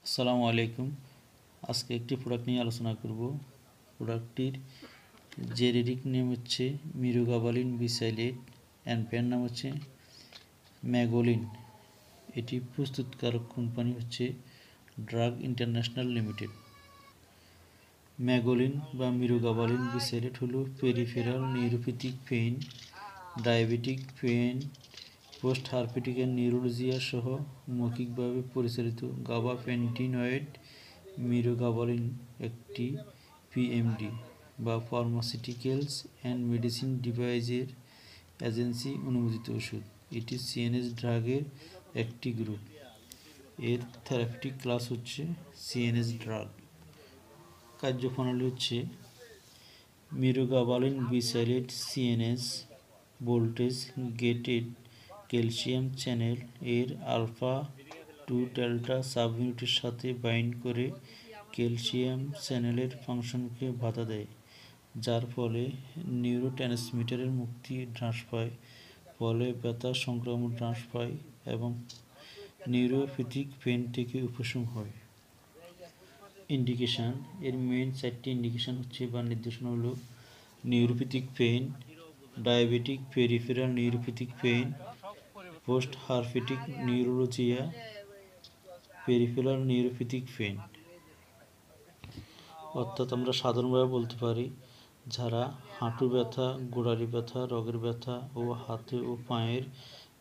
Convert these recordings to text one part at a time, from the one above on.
আসসালামু আলাইকুম। আজকে একটি প্রোডাক্ট নিয়ে আলোচনা করব। প্রোডাক্টটির জেনেরিক নেম হচ্ছে মিরোগাবালিন বিসাইলেট অ্যান্ড ব্র্যান্ড নাম হচ্ছে ম্যাগোলিন। এটি প্রস্তুতকারক কোম্পানি হচ্ছে ড্রাগ ইন্টারন্যাশনাল লিমিটেড। ম্যাগোলিন বা মিরোগাবালিন বিসাইলেট হলো peripheral neuropathic pain, diabetic pain, post herpetic neuralgia সহ মৌখিকভাবে পরিচালিত গাবাপেন্টিনয়েড। মিরোগাবালিন একটি পিএমডি বা ফার্মাসিউটিক্যালস অ্যান্ড মেডিসিন ডিভাইসের এজেন্সি অনুমোদিত ওষুধ। এটি সিএনএস ড্রাগের একটি গ্রুপ। এর থেরাপিউটিক ক্লাস হচ্ছে সিএনএস ড্রাগ। কার্যপ্রণালী হচ্ছে mirogabalin besylate CNS voltage gated calcium channel এর আলফা 2 ডেল্টা সাবইউনিটের সাথে বাইন্ড করে ক্যালসিয়াম চ্যানেলের ফাংশনকে বাধা দেয়, যার ফলে নিউরোট্রান্সমিটারের মুক্তি হ্রাস পায়, ফলে ব্যথা সংক্রমণ হ্রাস পায় এবং নিউরোপ্যাথিক পেইন থেকে উপশম হয়। ইন্ডিকেশন, এর মেইন 4টি ইন্ডিকেশন হচ্ছে বা নির্দেশনা হলো neuropathic pain, diabetic peripheral neuropathic pain, post herpetic neuralgia, peripheral neuropathic pain. অর্থাৎ আমরা সাধারণভাবে বলতে পারি যারা হাঁটু ব্যথা, গোড়ালি ব্যথা, রগের ব্যথা ও হাতে ও পায়ের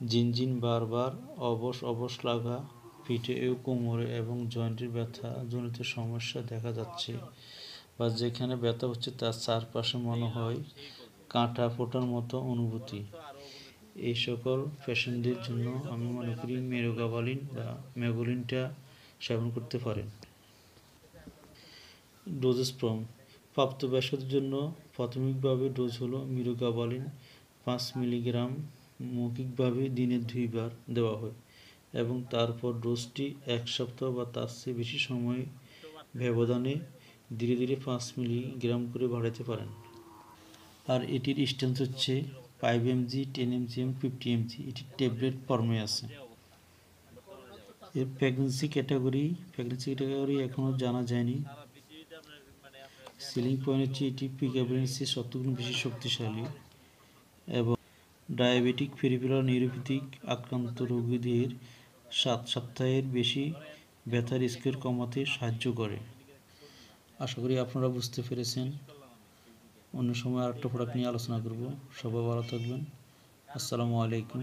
ঝিনঝিন বারবার অবশ অবশ লাগা, পিঠে ও কোমরে এবং জয়েন্টের ব্যথা জনিত সমস্যা দেখা যাচ্ছে, বা যেখানে ব্যথা হচ্ছে তার চারপাশে মনে হয় কাঁটা ফোটার মতো অনুভূতি, এই সকল পেশেন্টদের জন্য আমি মনে করি মিরোগাবালিন বা ম্যাগোলিনটা সেবন করতে পারেন। ডোজেস ফর্ম, প্রাপ্তবয়স্কদের জন্য প্রাথমিকভাবে ডোজ হলো মিরোগাবালিন 5 মিলিগ্রাম মৌখিকভাবে দিনে 2 বার দেওয়া হয় এবং তারপর ডোজটি 1 সপ্তাহ বা তার চেয়ে বেশি সময় ব্যবধানে ধীরে ধীরে 5 মিলিগ্রাম করে বাড়াতে পারেন। আর এটির স্ট্রেংথ হচ্ছে 5 mg, 10 mg, 50 mg। এটি ট্যাবলেট ফর্মে আছে। এর প্রেগন্যান্সি ক্যাটাগরি এখনও জানা যায়নি। সেলিং পয়েন্ট হচ্ছে এটি প্রিগাবালিনের চেয়ে 70 গুণ বেশি শক্তিশালী এবং ডায়াবেটিক পেরিফেরাল নিউরোপ্যাথিক আক্রান্ত রোগীদের 7 সপ্তাহের বেশি ব্যথার স্কেল কমাতে সাহায্য করে। আশা করি আপনারা বুঝতে পেরেছেন। অন্য সময় আরেকটা প্রোডাক্ট নিয়ে আলোচনা করব। সবাই ভালো থাকবেন। আসসালামু আলাইকুম।